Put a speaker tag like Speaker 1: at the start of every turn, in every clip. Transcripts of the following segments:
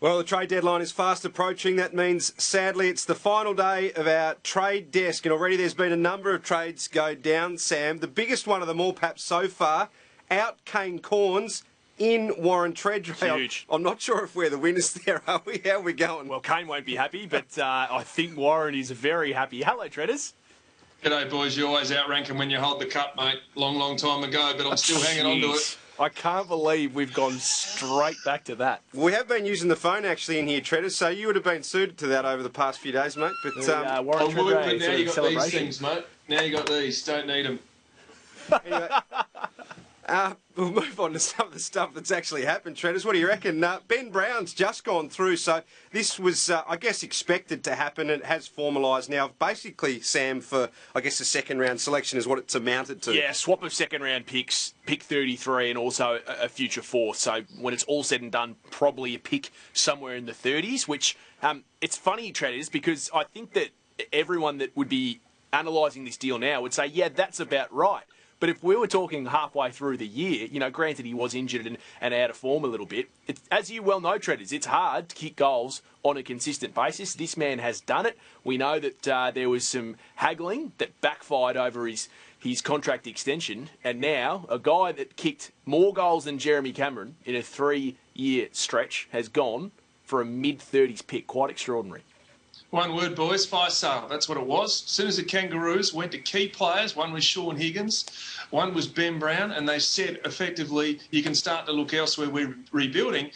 Speaker 1: Well, the trade deadline is fast approaching. That means, sadly, it's the final day of our trade desk. And already there's been a number of trades go down, Sam. The biggest one of them all, perhaps so far, out Kane Corns, in Warren Tredrea.
Speaker 2: Huge.
Speaker 1: I'm not sure if we're the winners there, are we? How are we going?
Speaker 2: Well, Kane won't be happy, but I think Warren is very happy. Hello, Treaders.
Speaker 3: G'day, boys. You always outrank them when you hold the cup, mate. Long time ago, but I'm still hanging on to it.
Speaker 2: I can't believe we've gone straight back to that.
Speaker 1: We have been using the phone actually in here, Treaders, so you would have been suited to that over the past few days, mate. But
Speaker 2: Warren Tredrea,
Speaker 3: but now you got
Speaker 2: celebration.
Speaker 3: these things, mate. Now you got these. Don't need them.
Speaker 1: Anyway, we'll move on to some of the stuff that's actually happened, Treaders. What do you reckon? Ben Brown's just gone through, so this was, I guess, expected to happen. It has formalised now. Basically, Sam, for, I guess, the second-round selection is what it's amounted to.
Speaker 2: Yeah, swap of second-round picks, pick 33 and also a future fourth. So when it's all said and done, probably a pick somewhere in the 30s, which it's funny, Treaders, because I think that everyone that would be analysing this deal now would say, yeah, that's about right. But if we were talking halfway through the year, you know, granted he was injured and out of form a little bit, as you well know, Treaders, it's hard to kick goals on a consistent basis. This man has done it. We know that there was some haggling that backfired over his contract extension, and now a guy that kicked more goals than Jeremy Cameron in a 3-year stretch has gone for a mid-30s pick. Quite extraordinary.
Speaker 3: One word, boys, fire sale. That's what it was. As soon as the Kangaroos went to key players, one was Shaun Higgins, one was Ben Brown, and they said, effectively, you can start to look elsewhere. We're rebuilding.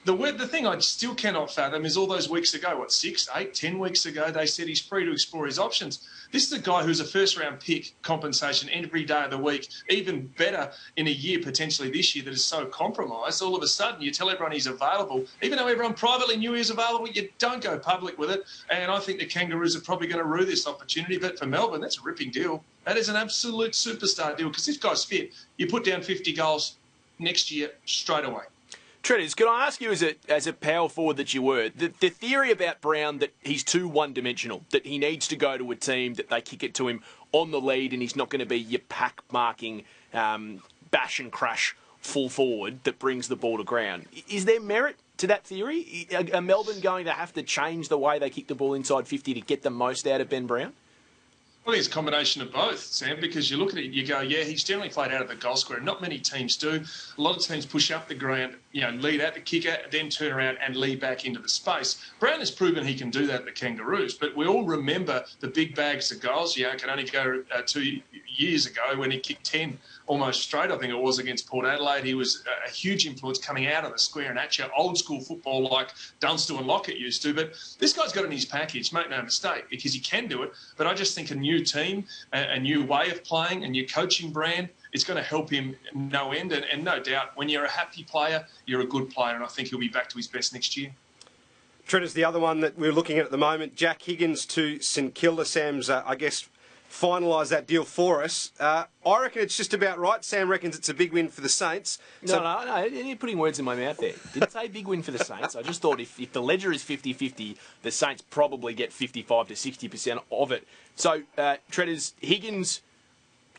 Speaker 3: The thing I still cannot fathom is all those weeks ago, 6, 8, 10 weeks ago, they said he's free to explore his options. This is a guy who's a first-round pick compensation every day of the week, even better in a year potentially this year that is so compromised. All of a sudden, you tell everyone he's available. Even though everyone privately knew he was available, you don't go public with it. And I think the Kangaroos are probably going to rue this opportunity. But for Melbourne, that's a ripping deal. That is an absolute superstar deal because this guy's fit. You put down 50 goals next year straight away.
Speaker 2: Treaders, can I ask you, as a power forward that you were, the theory about Brown that he's too one-dimensional, that he needs to go to a team, that they kick it to him on the lead and he's not going to be your pack-marking, bash and crash full forward that brings the ball to ground. Is there merit to that theory? Are Melbourne going to have to change the way they kick the ball inside 50 to get the most out of Ben Brown?
Speaker 3: I think it's a combination of both, Sam, because you look at it, you go, yeah, he's generally played out of the goal square. Not many teams do. A lot of teams push up the ground, lead out the kicker, then turn around and lead back into the space. Brown has proven he can do that at the Kangaroos, but we all remember the big bags of goals. I can only go 2 years ago when he kicked 10 almost straight, I think it was, against Port Adelaide. He was a huge influence coming out of the square and at you, old school football like Dunstall and Lockett used to. But this guy's got in his package, make no mistake, because he can do it. But I just think a new team, a new way of playing, a new coaching brand, it's going to help him no end. And no doubt, when you're a happy player, you're a good player. And I think he'll be back to his best next year.
Speaker 1: Treaders, the other one that we're looking at the moment, Jack Higgins to St Kilda. Sam's, I guess, finalise that deal for us. I reckon it's just about right. Sam reckons it's a big win for the Saints.
Speaker 2: No, you're putting words in my mouth there. Didn't say big win for the Saints. I just thought if the ledger is 50-50, the Saints probably get 55 to 60% of it. So, Treaders, Higgins,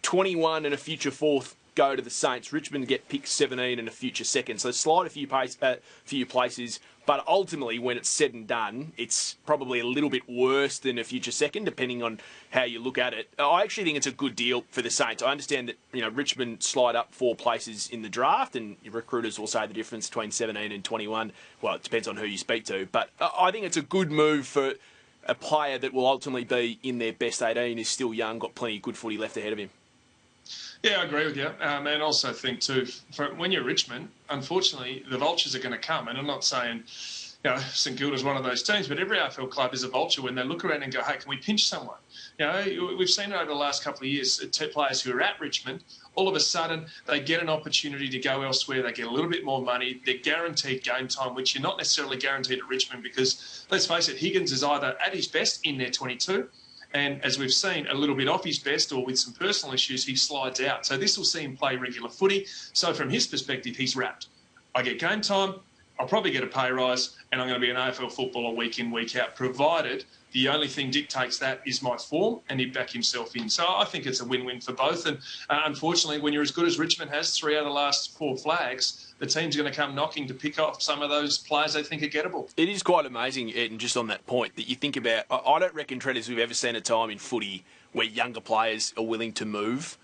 Speaker 2: 21 and a future fourth go to the Saints. Richmond get pick 17 and a future second. So slide a few places. But ultimately, when it's said and done, it's probably a little bit worse than a future second, depending on how you look at it. I actually think it's a good deal for the Saints. I understand that Richmond slide up 4 places in the draft, and recruiters will say the difference between 17 and 21. Well, it depends on who you speak to. But I think it's a good move for a player that will ultimately be in their best 18, is still young, got plenty of good footy left ahead of him.
Speaker 3: Yeah, I agree with you. And also think, too, when you're Richmond, unfortunately, the vultures are going to come. And I'm not saying, St Kilda's one of those teams, but every AFL club is a vulture when they look around and go, hey, can we pinch someone? We've seen it over the last couple of years, players who are at Richmond, all of a sudden they get an opportunity to go elsewhere. They get a little bit more money. They're guaranteed game time, which you're not necessarily guaranteed at Richmond because, let's face it, Higgins is either at his best in their 22, and as we've seen, a little bit off his best or with some personal issues, he slides out. So this will see him play regular footy. So from his perspective, he's wrapped. I get game time, I'll probably get a pay rise, and I'm going to be an AFL footballer week in, week out, provided the only thing dictates that is my form and he'd back himself in. So I think it's a win-win for both. And unfortunately, when you're as good as Richmond has, 3 out of the last 4 flags, the team's going to come knocking to pick off some of those players they think are gettable.
Speaker 2: It is quite amazing, Ed, and just on that point, that you think about, I don't reckon, Treaders, we've ever seen a time in footy where younger players are willing to move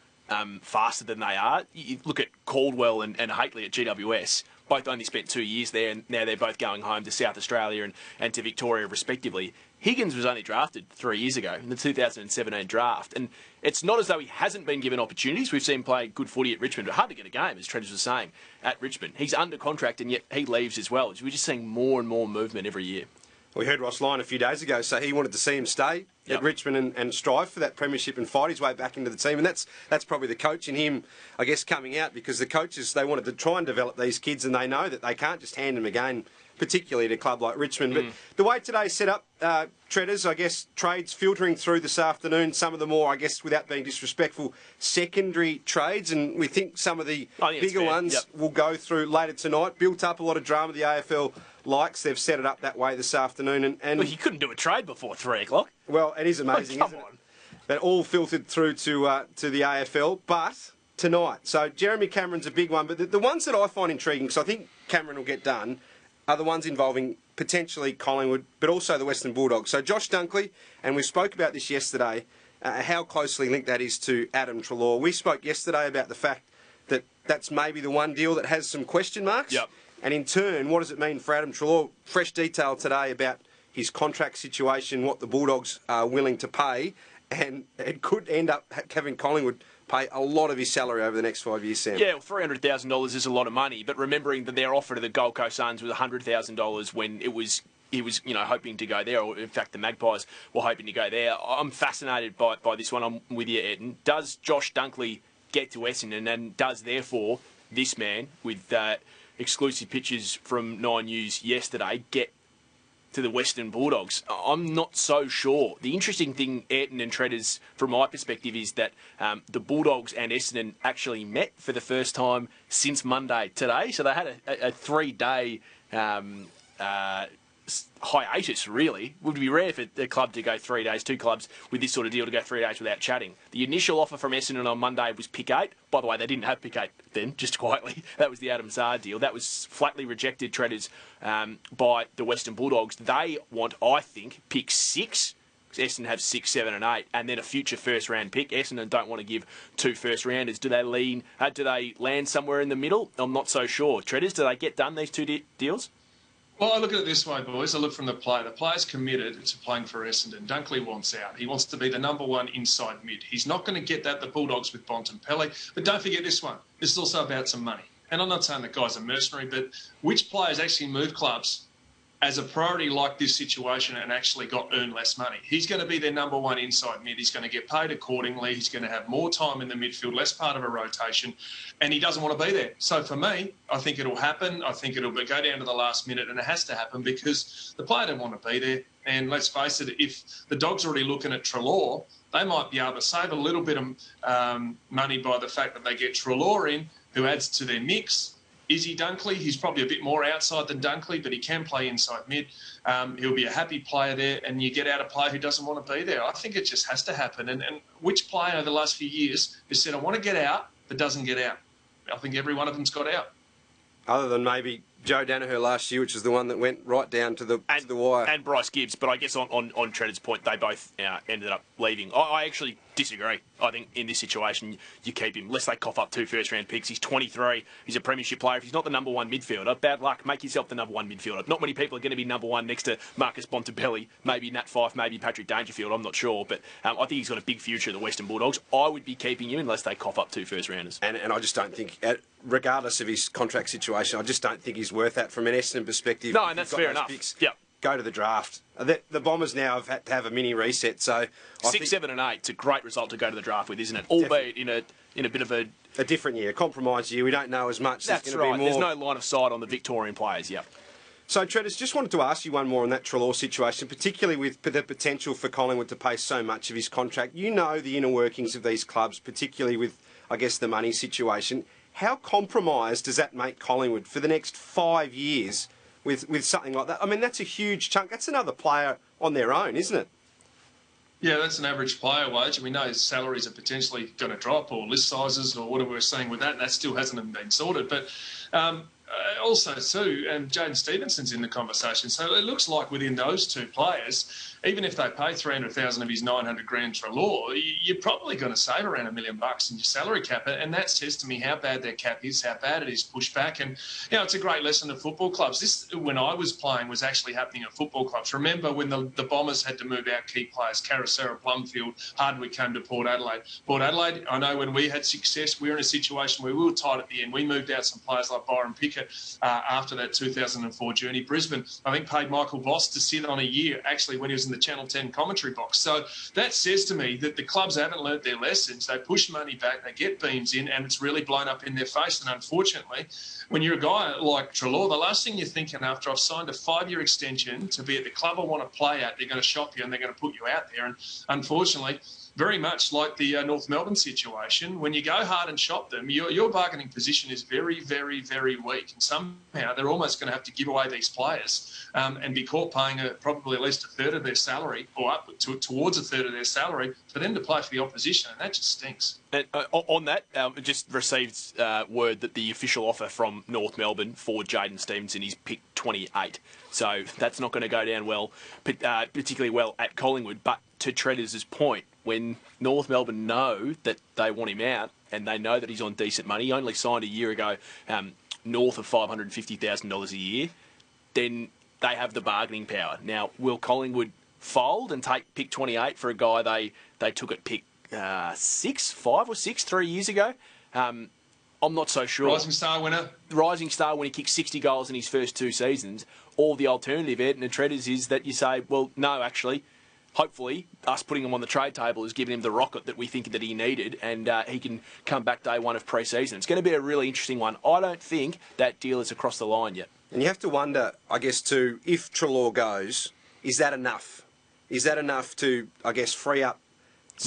Speaker 2: faster than they are. You look at Caldwell and Haitley at GWS. Both only spent 2 years there, and now they're both going home to South Australia and to Victoria, respectively. Higgins was only drafted 3 years ago in the 2017 draft, and it's not as though he hasn't been given opportunities. We've seen him play good footy at Richmond, but hard to get a game, as Treaders was saying, at Richmond. He's under contract, and yet he leaves as well. We're just seeing more and more movement every year.
Speaker 1: We heard Ross Lyon a few days ago say he wanted to see him stay at Richmond and strive for that premiership and fight his way back into the team. And that's probably the coach in him, I guess, coming out, because the coaches, they wanted to try and develop these kids, and they know that they can't just hand them again, particularly at a club like Richmond. But the way today's set up, Treaders, I guess, trades filtering through this afternoon, some of the more, I guess, without being disrespectful, secondary trades, and we think some of the bigger ones will go through later tonight. Built up a lot of drama, the AFL likes. They've set it up that way this afternoon. And
Speaker 2: well, you couldn't do a trade before 3 o'clock.
Speaker 1: Well, it is amazing, isn't it? That all filtered through to the AFL, but tonight. So Jeremy Cameron's a big one, but the ones that I find intriguing, because I think Cameron will get done, are the ones involving potentially Collingwood, but also the Western Bulldogs. So Josh Dunkley, and we spoke about this yesterday, how closely linked that is to Adam Treloar. We spoke yesterday about the fact that that's maybe the one deal that has some question marks.
Speaker 2: Yep.
Speaker 1: And in turn, what does it mean for Adam Treloar? Fresh detail today about his contract situation, what the Bulldogs are willing to pay, and it could end up having Collingwood pay a lot of his salary over the next 5 years, Sam.
Speaker 2: Yeah, well, $300,000 is a lot of money, but remembering that their offer to the Gold Coast Suns was $100,000 when he was hoping to go there, or in fact the Magpies were hoping to go there. I'm fascinated by this one. I'm with you, Ayrton. Does Josh Dunkley get to Essendon, and does therefore this man with exclusive pictures from 9 News yesterday get to the Western Bulldogs? I'm not so sure. The interesting thing, Ayrton and Treaders, from my perspective, is that the Bulldogs and Essendon actually met for the first time since Monday today. So they had a 3-day hiatus, really. It would be rare for the club to go 3 days, two clubs with this sort of deal to go 3 days without chatting. The initial offer from Essendon on Monday was pick 8. By the way, they didn't have pick 8 then, just quietly. That was the Adam Saar deal. That was flatly rejected, Treaders, by the Western Bulldogs. They want, I think, pick 6. Essendon have 6, 7 and 8, and then a future first-round pick. Essendon don't want to give 2 first-rounders. Do they land somewhere in the middle? I'm not so sure. Treaders, do they get done, these two deals?
Speaker 3: Well, I look at it this way, boys. I look from the player. The player's committed to playing for Essendon. Dunkley wants out. He wants to be the number 1 inside mid. He's not going to get that, the Bulldogs, with Bontempelli. But don't forget this one. This is also about some money. And I'm not saying the guy's a mercenary, but which players actually move clubs as a priority like this situation and actually earn less money? He's going to be their number 1 inside mid. He's going to get paid accordingly. He's going to have more time in the midfield, less part of a rotation, and he doesn't want to be there. So for me, I think it'll happen. I think it'll go down to the last minute, and it has to happen because the player don't want to be there. And let's face it, if the Dogs are already looking at Treloar, they might be able to save a little bit of money by the fact that they get Treloar in, who adds to their mix. Is he Dunkley? He's probably a bit more outside than Dunkley, but he can play inside mid. He'll be a happy player there, and you get out a player who doesn't want to be there. I think it just has to happen. And which player over the last few years has said, I want to get out, but doesn't get out? I think every one of them's got out.
Speaker 1: Other than maybe Joe Danaher last year, which was the one that went right down to the wire.
Speaker 2: And Bryce Gibbs, but I guess on Treader's point, they both ended up leaving. I actually disagree. I think in this situation, you keep him, unless they cough up 2 first-round picks. He's 23. He's a premiership player. If he's not the number 1 midfielder, bad luck. Make yourself the number 1 midfielder. Not many people are going to be number 1 next to Marcus Bontempelli, maybe Nat Fyfe, maybe Patrick Dangerfield. I'm not sure, but I think he's got a big future at the Western Bulldogs. I would be keeping him unless they cough up 2 first-rounders.
Speaker 1: And I just don't think, regardless of his contract situation, I just don't think he's worth that from an Essendon perspective.
Speaker 2: No, and that's fair enough. Yep.
Speaker 1: Go to the draft. The Bombers now have had to have a mini reset, so
Speaker 2: 6, 7 and 8. It's a great result to go to the draft with, isn't it? Albeit in a bit of a
Speaker 1: different year, a compromised year. We don't know as much.
Speaker 2: That's right. There's no line of sight on the Victorian players. Yep.
Speaker 1: So, Treaders, just wanted to ask you one more on that Treloar situation, particularly with the potential for Collingwood to pay so much of his contract. You know the inner workings of these clubs, particularly with, I guess, the money situation. How compromised does that make Collingwood for the next 5 years with something like that? I mean, that's a huge chunk. That's another player on their own, isn't it?
Speaker 3: Yeah, that's an average player wage. We know salaries are potentially going to drop, or list sizes, or whatever we're seeing with that, and that still hasn't been sorted. But also, too, Jaden Stephenson's in the conversation. So it looks like within those two players, even if they pay 300,000 of his 900 grand Treloar, you're probably going to save around $1 million in your salary cap. And that says to me how bad their cap is, how bad it is pushed back. And, it's a great lesson to football clubs. This, when I was playing, was actually happening at football clubs. Remember when the Bombers had to move out key players, Caracera, Plumfield, Hardwick came to Port Adelaide. Port Adelaide, I know when we had success, we were in a situation where we were tight at the end. We moved out some players like Byron Pickett after that 2004 journey. Brisbane, I think, paid Michael Voss to sit on a year, actually, when he was in the Channel 10 commentary box. So that says to me that the clubs haven't learnt their lessons. They push money back, they get beams in, and it's really blown up in their face. And unfortunately, when you're a guy like Treloar, the last thing you're thinking after I've signed a 5-year extension to be at the club I want to play at, they're going to shop you and they're going to put you out there. And unfortunately, very much like the North Melbourne situation, when you go hard and shop them, your bargaining position is very, very, very weak. And somehow they're almost going to have to give away these players and be caught paying probably at least a third of their salary or up towards a third of their salary for them to play for the opposition. And that just stinks.
Speaker 2: And on that, just received word that the official offer from North Melbourne for Jaden Stephenson is pick 28. So that's not going to go down well, particularly well at Collingwood. But to Tredrea's point, when North Melbourne know that they want him out and they know that he's on decent money, he only signed a year ago north of $550,000 a year, then they have the bargaining power. Now, will Collingwood fold and take pick 28 for a guy they took at pick 5 or 6 3 years ago? I'm not so sure.
Speaker 3: Rising star winner.
Speaker 2: Rising star when he kicked 60 goals in his first 2 seasons. Or the alternative, Ayrton and Tredrea's, is that you say, well, no, actually, hopefully, us putting him on the trade table has given him the rocket that we think that he needed, and he can come back day one of pre-season. It's going to be a really interesting one. I don't think that deal is across the line yet.
Speaker 1: And you have to wonder, I guess, too, if Treloar goes, is that enough? Is that enough to, I guess, free up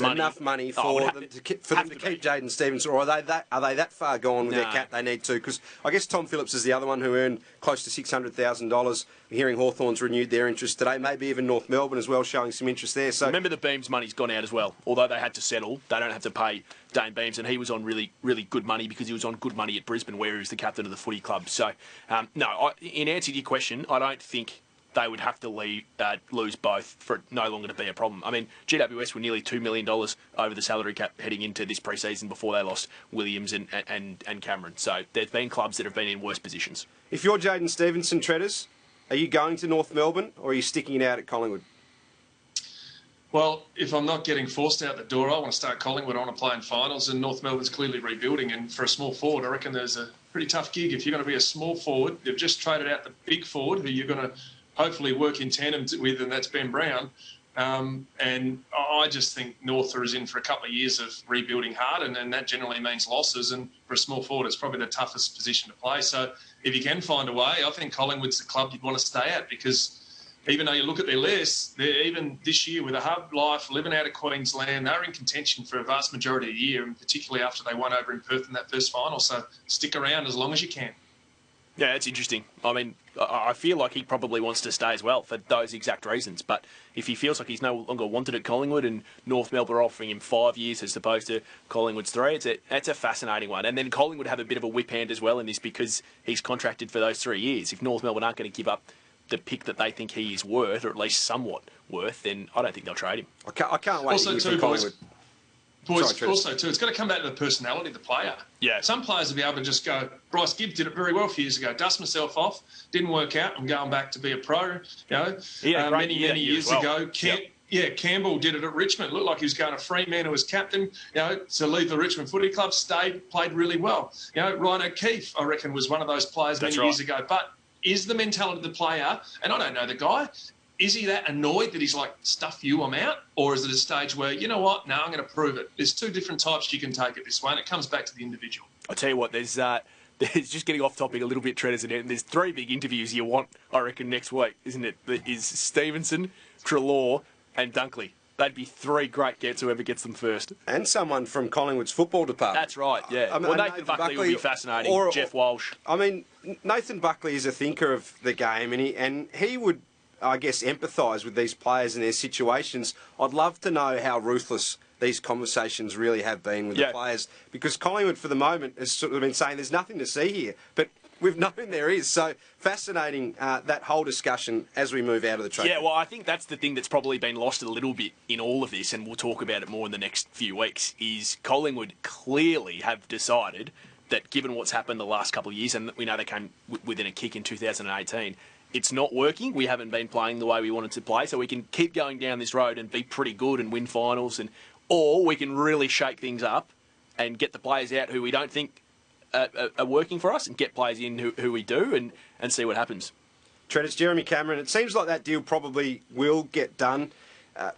Speaker 1: enough money for them to keep Jaden Stephenson, or are they that far gone with their cap they need to? Because I guess Tom Phillips is the other one who earned close to $600,000. Hearing Hawthorn's renewed their interest today, maybe even North Melbourne as well showing some interest there. So
Speaker 2: remember, the Beams money's gone out as well. Although they had to settle, they don't have to pay Dane Beams, and he was on really, really good money because he was on good money at Brisbane, where he was the captain of the footy club. So, in answer to your question, I don't think they would have to lose both for it no longer to be a problem. I mean, GWS were nearly $2 million over the salary cap heading into this pre-season before they lost Williams and Cameron. So there's been clubs that have been in worse positions.
Speaker 1: If you're Jaden Stephenson, Tredders, are you going to North Melbourne or are you sticking it out at Collingwood?
Speaker 3: Well, if I'm not getting forced out the door, I want to start Collingwood. I want to play in finals, and North Melbourne's clearly rebuilding. And for a small forward, I reckon there's a pretty tough gig. If you're going to be a small forward, they've just traded out the big forward, who you're going to hopefully work in tandem with, and that's Ben Brown. And I just think North is in for a couple of years of rebuilding hard, and that generally means losses. And for a small forward, it's probably the toughest position to play. So if you can find a way, I think Collingwood's the club you'd want to stay at, because even though you look at their list, they're even this year with a hard life, living out of Queensland, they're in contention for a vast majority of the year, and particularly after they won over in Perth in that first final. So stick around as long as you can.
Speaker 2: Yeah, it's interesting. I mean, I feel like he probably wants to stay as well for those exact reasons. But if he feels like he's no longer wanted at Collingwood and North Melbourne are offering him 5 years as opposed to Collingwood's 3, it's a fascinating one. And then Collingwood have a bit of a whip hand as well in this, because he's contracted for those 3 years. If North Melbourne aren't going to give up the pick that they think he is worth, or at least somewhat worth, then I don't think they'll trade him.
Speaker 1: I can't wait to hear from Collingwood.
Speaker 3: Boys, also, too, it's got to come back to the personality of the player.
Speaker 2: Yeah.
Speaker 3: Some players will be able to just go, Bryce Gibbs did it very well a few years ago, dust myself off, didn't work out, I'm going back to be a pro. Many years ago. Campbell did it at Richmond. Looked like he was going to Fremantle as captain, to leave the Richmond Footy Club, played really well. Ryan O'Keefe, I reckon, was one of those players many years ago. But is the mentality of the player, and I don't know the guy, is he that annoyed that he's like, stuff you, I'm out? Or is it a stage where, you know what, no, I'm going to prove it? There's 2 different types you can take it this way, and it comes back to the individual.
Speaker 2: I'll tell you what, there's just getting off topic a little bit, Tredders, and there's 3 big interviews you want, I reckon, next week, isn't it? That is Stephenson, Treloar and Dunkley. They'd be 3 great gets, whoever gets them first.
Speaker 1: And someone from Collingwood's football department.
Speaker 2: That's right, yeah. Nathan Buckley will be fascinating. Or Jeff Walsh.
Speaker 1: I mean, Nathan Buckley is a thinker of the game, and he would, I guess, empathise with these players and their situations. I'd love to know how ruthless these conversations really have been with the players, because Collingwood, for the moment, has sort of been saying there's nothing to see here. But we've known there is. So fascinating, that whole discussion as we move out of the trophy.
Speaker 2: Yeah, well, I think that's the thing that's probably been lost a little bit in all of this, and we'll talk about it more in the next few weeks, is Collingwood clearly have decided that given what's happened the last couple of years, and we know they came within a kick in 2018, it's not working. We haven't been playing the way we wanted to play, so we can keep going down this road and be pretty good and win finals, or we can really shake things up and get the players out who we don't think are working for us and get players in who we do and see what happens.
Speaker 1: Tread, it's Jeremy Cameron. It seems like that deal probably will get done.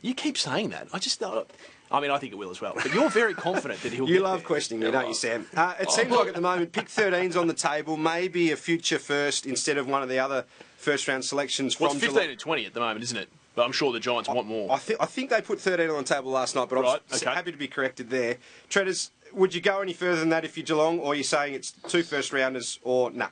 Speaker 2: You keep saying that. I think it will as well. But you're very confident that he'll
Speaker 1: You
Speaker 2: get
Speaker 1: love
Speaker 2: there.
Speaker 1: questioning me, don't you, Sam? It seems like at the moment, pick 13's on the table, maybe a future first instead of one of the other first-round selections from
Speaker 2: Well, it's 15 and 20 at the moment, isn't it? But I'm sure the Giants want more.
Speaker 1: I think they put 13 on the table last night, but I'm happy to be corrected there. Treaders, would you go any further than that if you're Geelong, or are you saying it's 2 first-rounders, or nah?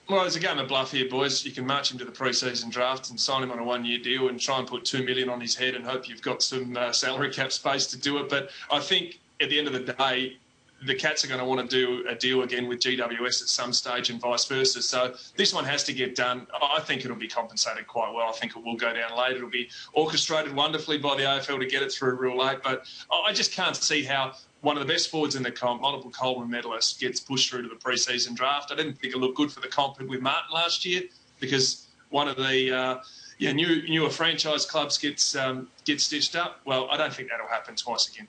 Speaker 3: Well, there's a game of bluff here, boys. You can march him to the pre-season draft and sign him on a one-year deal and try and put $2 million on his head and hope you've got some salary cap space to do it. But I think at the end of the day, the Cats are going to want to do a deal again with GWS at some stage and vice versa. So this one has to get done. I think it'll be compensated quite well. I think it will go down late. It'll be orchestrated wonderfully by the AFL to get it through real late. But I just can't see how one of the best forwards in the comp, multiple Coleman medalists, gets pushed through to the pre-season draft. I didn't think it looked good for the comp with Martin last year because one of the newer franchise clubs gets stitched up. Well, I don't think that'll happen twice again.